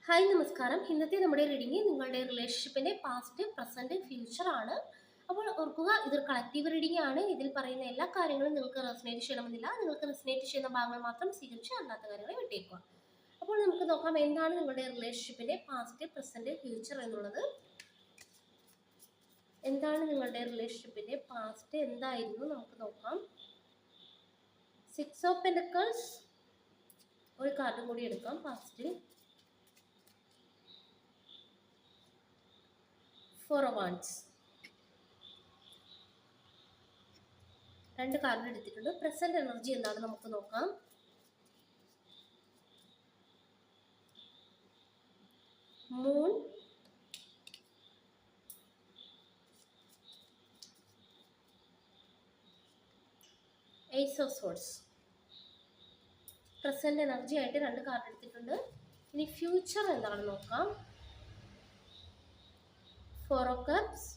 Hi നമസ്കാരം. ഇന്നത്തെ നമ്മുടെ റീഡിംഗ് നിങ്ങളുടെ റിലേഷൻഷിപ്പിന്റെ പാസ്റ്റ്, പ്രസന്റ്, ഫ്യൂച്ചർ ആണ്. അപ്പോൾ ഓർക്കുക, ഇതൊരു കളക്റ്റീവ് റീഡിംഗ് ആണ്. ഇതിൽ പറയുന്ന എല്ലാ കാര്യങ്ങളും നിങ്ങൾക്ക് റെസനേറ്റ് ചെയ്യണമെന്നില്ല. നിങ്ങൾക്ക് റെസനേറ്റ് ചെയ്യുന്ന ഭാഗങ്ങൾ മാത്രം സ്വീകരിച്ച് അല്ലാത്ത കാര്യങ്ങളെ വിട്ടേക്കുക. അപ്പോൾ നമുക്ക് നോക്കാം എന്താണ് നിങ്ങളുടെ റിലേഷൻഷിപ്പിന്റെ പാസ്റ്റ്, പ്രസന്റ്, ഫ്യൂച്ചർ എന്നുള്ളത്. എന്താണ് നിങ്ങളുടെ റിലേഷൻഷിപ്പിന്റെ പാസ്റ്റ്, എന്തായിരുന്നു നമുക്ക് നോക്കാം. 6 ഓഫ് പെന്റക്കിൾസ്, ഒരു കാർഡും കൂടി എടുക്കാം പാസ്റ്റിൽ. 4 ഓഫ് വാൻഡ്സ്, രണ്ട് കാർഡ് എടുത്തിട്ടുണ്ട്. പ്രസന്റ് എനർജി എന്താണ് നമുക്ക് നോക്കാം. Moon, ace of swords. Present energy ആയിട്ട് രണ്ട് കാർഡ് എടുത്തിട്ടുണ്ട്. ഇനി ഫ്യൂച്ചർ എന്താണെന്ന് നോക്കാം. 4 ഓഫ് കപ്സ്,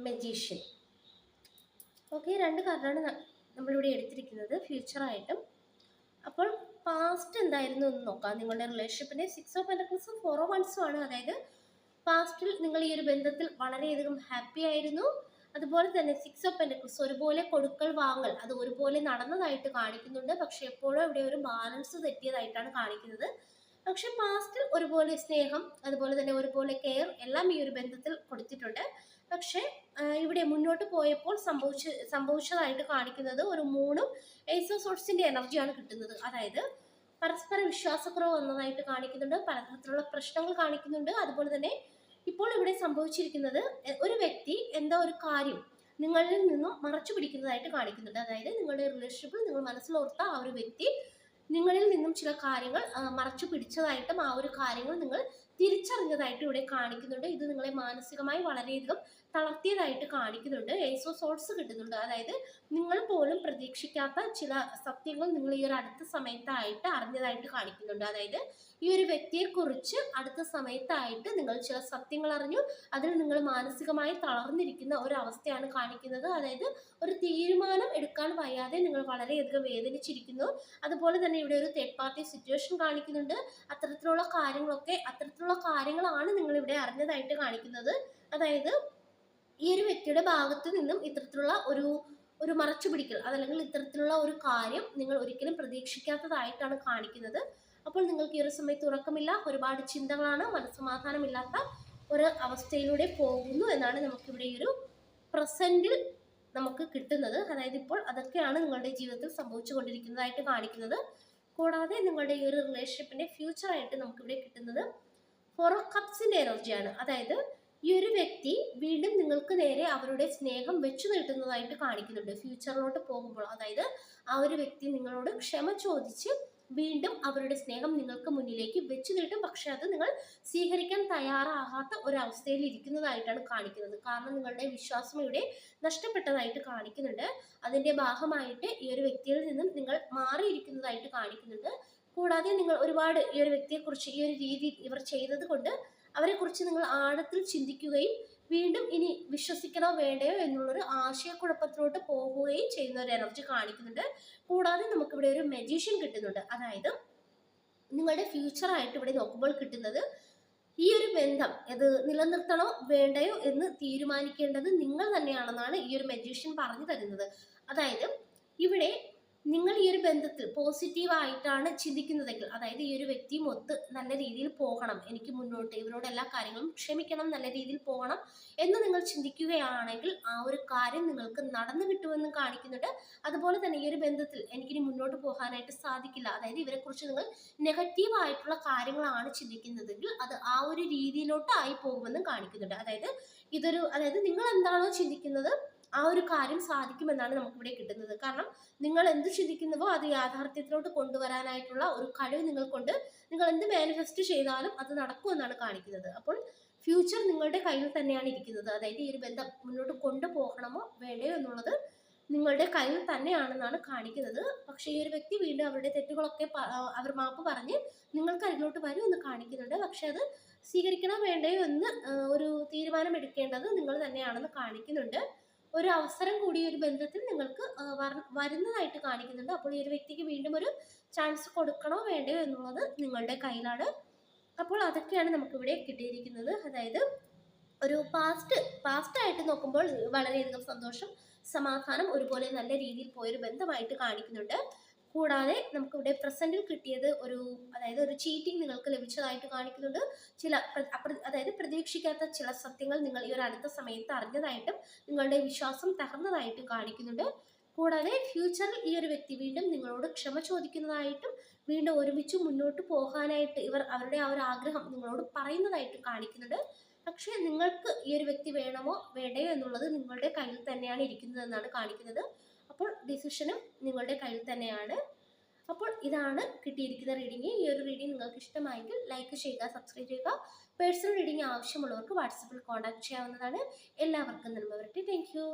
മജീഷ്യൻ. ഓക്കെ, രണ്ട് കാർഡാണ് നമ്മളിവിടെ എടുത്തിരിക്കുന്നത് ഫ്യൂച്ചറായിട്ടും. അപ്പോൾ പാസ്റ്റ് എന്തായിരുന്നു എന്ന് നോക്കാം. നിങ്ങളുടെ റിലേഷൻഷിപ്പിന്റെ 6 ഓഫ് പെന്റക്കിൾസും 4 ഓഫ് വൺസും ആണ്. അതായത് പാസ്റ്റിൽ നിങ്ങൾ ഈ ഒരു ബന്ധത്തിൽ വളരെയധികം ഹാപ്പി ആയിരുന്നു. അതുപോലെ തന്നെ 6 ഓഫ് പെന്റക്കിൾസ് ഒരുപോലെ കൊടുക്കൽ വാങ്ങൽ അത് ഒരുപോലെ നടന്നതായിട്ട് കാണിക്കുന്നുണ്ട്. പക്ഷെ എപ്പോഴും ഇവിടെ ഒരു ബാലൻസ് തെറ്റിയതായിട്ടാണ് കാണിക്കുന്നത്. പക്ഷെ പാസ്റ്റിൽ ഒരുപോലെ സ്നേഹം, അതുപോലെ തന്നെ ഒരുപോലെ കെയർ എല്ലാം ഈ ഒരു ബന്ധത്തിൽ കൊടുത്തിട്ടുണ്ട്. പക്ഷെ ഇവിടെ മുന്നോട്ട് പോയപ്പോൾ സംഭവിച്ചതായിട്ട് കാണിക്കുന്നത് ഒരു മൂണും ഏസ് ഓഫ് സോർഡ്സിന്റെ എനർജിയാണ് കിട്ടുന്നത്. അതായത് പരസ്പര വിശ്വാസക്കുറവ് വന്നതായിട്ട് കാണിക്കുന്നുണ്ട്. പലതരത്തിലുള്ള പ്രശ്നങ്ങൾ കാണിക്കുന്നുണ്ട്. അതുപോലെ തന്നെ ഇപ്പോൾ ഇവിടെ സംഭവിച്ചിരിക്കുന്നത് ഒരു വ്യക്തി എന്തോ ഒരു കാര്യം നിങ്ങളിൽ നിന്നും മറച്ചു പിടിക്കുന്നതായിട്ട് കാണിക്കുന്നുണ്ട്. അതായത് നിങ്ങളുടെ റിലേഷൻഷിപ്പിൽ നിങ്ങൾ മനസ്സിലോർത്ത ആ ഒരു വ്യക്തി നിങ്ങളിൽ നിന്നും ചില കാര്യങ്ങൾ മറച്ചു പിടിച്ചതായിട്ടും ആ ഒരു കാര്യങ്ങൾ നിങ്ങൾ തിരിച്ചറിഞ്ഞതായിട്ട് ഇവിടെ കാണിക്കുന്നുണ്ട്. ഇത് നിങ്ങളെ മാനസികമായി വളരെയധികം തളർത്തിയതായിട്ട് കാണിക്കുന്നുണ്ട്. ഏസ് ഓഫ് സോർഡ്സ് കിട്ടുന്നുണ്ട്. അതായത് നിങ്ങൾ പോലും പ്രതീക്ഷിക്കാത്ത ചില സത്യങ്ങൾ നിങ്ങൾ ഈ ഒരു അടുത്ത സമയത്തായിട്ട് അറിഞ്ഞതായിട്ട് കാണിക്കുന്നുണ്ട്. അതായത് ഈ ഒരു വ്യക്തിയെക്കുറിച്ച് അടുത്ത സമയത്തായിട്ട് നിങ്ങൾ ചില സത്യങ്ങൾ അറിഞ്ഞു. അതിൽ നിങ്ങൾ മാനസികമായി തളർന്നിരിക്കുന്ന ഒരു അവസ്ഥയാണ് കാണിക്കുന്നത്. അതായത് ഒരു തീരുമാനം എടുക്കാൻ വയ്യാതെ നിങ്ങൾ വളരെയധികം വേദനിച്ചിരിക്കുന്നു. അതുപോലെ തന്നെ ഇവിടെ ഒരു തേർഡ് പാർട്ടി സിറ്റുവേഷൻ കാണിക്കുന്നുണ്ട്. അത്തരത്തിലുള്ള കാര്യങ്ങളാണ് നിങ്ങൾ ഇവിടെ അറിഞ്ഞതായിട്ട് കാണിക്കുന്നത്. അതായത് ഈ ഒരു വ്യക്തിയുടെ ഭാഗത്തു നിന്നും ഇത്തരത്തിലുള്ള ഒരു മറച്ചു പിടിക്കൽ അതല്ലെങ്കിൽ ഇത്തരത്തിലുള്ള ഒരു കാര്യം നിങ്ങൾ ഒരിക്കലും പ്രതീക്ഷിക്കാത്തതായിട്ടാണ് കാണിക്കുന്നത്. അപ്പോൾ നിങ്ങൾക്ക് ഈ ഒരു സമയത്ത് ഉറക്കമില്ല, ഒരുപാട് ചിന്തകളാണ്, മനസ്സമാധാനമില്ലാത്ത ഒരു അവസ്ഥയിലൂടെ പോകുന്നു എന്നാണ് നമുക്കിവിടെ ഈ ഒരു പ്രസന്റിൽ നമുക്ക് കിട്ടുന്നത്. അതായത് ഇപ്പോൾ അതൊക്കെയാണ് നിങ്ങളുടെ ജീവിതത്തിൽ സംഭവിച്ചുകൊണ്ടിരിക്കുന്നതായിട്ട് കാണിക്കുന്നത്. കൂടാതെ നിങ്ങളുടെ ഈ ഒരു റിലേഷൻഷിപ്പിന്റെ ഫ്യൂച്ചറായിട്ട് നമുക്കിവിടെ കിട്ടുന്നത് 4 ഓഫ് കപ്സിന്റെ എനർജിയാണ്. അതായത് ഈ ഒരു വ്യക്തി വീണ്ടും നിങ്ങൾക്ക് നേരെ അവരുടെ സ്നേഹം വെച്ചു നീട്ടുന്നതായിട്ട് കാണിക്കുന്നുണ്ട് ഫ്യൂച്ചറിലോട്ട് പോകുമ്പോൾ. അതായത് ആ ഒരു വ്യക്തി നിങ്ങളോട് ക്ഷമ ചോദിച്ച് വീണ്ടും അവരുടെ സ്നേഹം നിങ്ങൾക്ക് മുന്നിലേക്ക് വെച്ചു നീട്ടും. പക്ഷെ അത് നിങ്ങൾ സ്വീകരിക്കാൻ തയ്യാറാകാത്ത ഒരു അവസ്ഥയിൽ ഇരിക്കുന്നതായിട്ടാണ് കാണിക്കുന്നത്. കാരണം നിങ്ങളുടെ വിശ്വാസം ഇവിടെ നഷ്ടപ്പെട്ടതായിട്ട് കാണിക്കുന്നുണ്ട്. അതിന്റെ ഭാഗമായിട്ട് ഈ ഒരു വ്യക്തിയിൽ നിന്നും നിങ്ങൾ മാറിയിരിക്കുന്നതായിട്ട് കാണിക്കുന്നുണ്ട്. കൂടാതെ നിങ്ങൾ ഒരുപാട് ഈ ഒരു വ്യക്തിയെക്കുറിച്ച് ഈ ഒരു രീതി ഇവർ ചെയ്തത് കൊണ്ട് അവരെക്കുറിച്ച് നിങ്ങൾ ആഴത്തിൽ ചിന്തിക്കുകയും വീണ്ടും ഇനി വിശ്വസിക്കണോ വേണ്ടയോ എന്നുള്ളൊരു ആശയക്കുഴപ്പത്തിലോട്ട് പോകുകയും ചെയ്യുന്ന ഒരു എനർജി കാണിക്കുന്നുണ്ട്. കൂടാതെ നമുക്കിവിടെ ഒരു മജീഷ്യൻ കിട്ടുന്നുണ്ട്. അതായത് നിങ്ങളുടെ ഫ്യൂച്ചറായിട്ട് ഇവിടെ നോക്കുമ്പോൾ കിട്ടുന്നത് ഈ ഒരു ബന്ധം ഇത് നിലനിർത്തണോ വേണ്ടയോ എന്ന് തീരുമാനിക്കേണ്ടത് നിങ്ങൾ തന്നെയാണെന്നാണ് ഈ ഒരു മജീഷ്യൻ പറഞ്ഞു തരുന്നത്. അതായത് ഇവിടെ നിങ്ങൾ ഈ ഒരു ബന്ധത്തിൽ പോസിറ്റീവായിട്ടാണ് ചിന്തിക്കുന്നതെങ്കിൽ, അതായത് ഈ ഒരു വ്യക്തിയും ഒത്ത് നല്ല രീതിയിൽ പോകണം, എനിക്ക് മുന്നോട്ട് ഇവരോട് എല്ലാ കാര്യങ്ങളും ക്ഷമിക്കണം, നല്ല രീതിയിൽ പോകണം എന്ന് നിങ്ങൾ ചിന്തിക്കുകയാണെങ്കിൽ ആ ഒരു കാര്യം നിങ്ങൾക്ക് നടന്നു കിട്ടുമെന്നും കാണിക്കുന്നുണ്ട്. അതുപോലെ തന്നെ ഈ ഒരു ബന്ധത്തിൽ എനിക്കിനി മുന്നോട്ട് പോകാനായിട്ട് സാധിക്കില്ല, അതായത് ഇവരെക്കുറിച്ച് നിങ്ങൾ നെഗറ്റീവായിട്ടുള്ള കാര്യങ്ങളാണ് ചിന്തിക്കുന്നതെങ്കിൽ അത് ആ ഒരു രീതിയിലോട്ട് ആയി പോകുമെന്നും കാണിക്കുന്നുണ്ട്. അതായത് നിങ്ങൾ എന്താണോ ചിന്തിക്കുന്നത് ആ ഒരു കാര്യം സാധിക്കുമെന്നാണ് നമുക്കിവിടെ കിട്ടുന്നത്. കാരണം നിങ്ങൾ എന്ത് ചിന്തിക്കുന്നുവോ അത് യാഥാർത്ഥ്യത്തിലോട്ട് കൊണ്ടുവരാനായിട്ടുള്ള ഒരു കഴിവ് നിങ്ങൾക്കുണ്ട്. നിങ്ങൾ എന്ത് മാനിഫെസ്റ്റ് ചെയ്താലും അത് നടക്കുമെന്നാണ് കാണിക്കുന്നത്. അപ്പോൾ ഫ്യൂച്ചർ നിങ്ങളുടെ കയ്യിൽ തന്നെയാണ് ഇരിക്കുന്നത്. അതായത് ഈ ഒരു ബന്ധം മുന്നോട്ട് കൊണ്ടുപോകണമോ വേണ്ടയോ എന്നുള്ളത് നിങ്ങളുടെ കയ്യിൽ തന്നെയാണെന്നാണ് കാണിക്കുന്നത്. പക്ഷേ ഈ ഒരു വ്യക്തി വീണ്ടും അവരുടെ തെറ്റുകളൊക്കെ അവർ മാപ്പ് പറഞ്ഞ് നിങ്ങൾക്ക് അരികിലോട്ട് വരുമെന്ന് കാണിക്കുന്നുണ്ട്. പക്ഷെ അത് സ്വീകരിക്കണോ വേണ്ടയോ എന്ന് ഒരു തീരുമാനം എടുക്കേണ്ടത് നിങ്ങൾ തന്നെയാണെന്ന് കാണിക്കുന്നുണ്ട്. ഒരു അവസരം കൂടി ഒരു ബന്ധത്തിൽ നിങ്ങൾക്ക് വരുന്നതായിട്ട് കാണിക്കുന്നുണ്ട്. അപ്പോൾ ഈ ഒരു വ്യക്തിക്ക് വീണ്ടും ഒരു ചാൻസ് കൊടുക്കണോ വേണ്ടയോ എന്നുള്ളത് നിങ്ങളുടെ കയ്യിലാണ്. അപ്പോൾ അതൊക്കെയാണ് നമുക്കിവിടെ കിട്ടിയിരിക്കുന്നത്. അതായത് ഒരു പാസ്റ്റായിട്ട് നോക്കുമ്പോൾ വളരെയധികം സന്തോഷം, സമാധാനം, ഒരുപോലെ നല്ല രീതിയിൽ പോയൊരു ബന്ധമായിട്ട് കാണിക്കുന്നുണ്ട്. കൂടാതെ നമുക്കിവിടെ പ്രസന്റിൽ കിട്ടിയത് അതായത് ഒരു ചീറ്റിംഗ് നിങ്ങൾക്ക് ലഭിച്ചതായിട്ട് കാണിക്കുന്നുണ്ട്. അതായത് പ്രതീക്ഷിക്കാത്ത ചില സത്യങ്ങൾ നിങ്ങൾ ഈ ഒരു അടുത്ത സമയത്ത് അറിഞ്ഞതായിട്ടും നിങ്ങളുടെ വിശ്വാസം തകർന്നതായിട്ടും കാണിക്കുന്നുണ്ട്. കൂടാതെ ഫ്യൂച്ചറിൽ ഈ ഒരു വ്യക്തി വീണ്ടും നിങ്ങളോട് ക്ഷമ ചോദിക്കുന്നതായിട്ടും വീണ്ടും ഒരുമിച്ച് മുന്നോട്ട് പോകാനായിട്ട് അവരുടെ ആ ഒരു ആഗ്രഹം നിങ്ങളോട് പറയുന്നതായിട്ടും കാണിക്കുന്നുണ്ട്. പക്ഷേ നിങ്ങൾക്ക് ഈ ഒരു വ്യക്തി വേണമോ വേണ്ടയോ എന്നുള്ളത് നിങ്ങളുടെ കയ്യിൽ തന്നെയാണ് ഇരിക്കുന്നത് എന്നാണ് കാണിക്കുന്നത്. അപ്പോൾ ഡിസിഷനും നിങ്ങളുടെ കയ്യിൽ തന്നെയാണ്. അപ്പോൾ ഇതാണ് കിട്ടിയിരിക്കുന്ന റീഡിംഗ്. ഈ ഒരു റീഡിംഗ് നിങ്ങൾക്ക് ഇഷ്ടമായെങ്കിൽ ലൈക്ക് ചെയ്യുക, സബ്സ്ക്രൈബ് ചെയ്യുക. പേഴ്സണൽ റീഡിംഗ് ആവശ്യമുള്ളവർക്ക് വാട്സപ്പിൽ കോൺടാക്ട് ചെയ്യാവുന്നതാണ്. എല്ലാവർക്കും നന്മ വരട്ടെ. Thank you.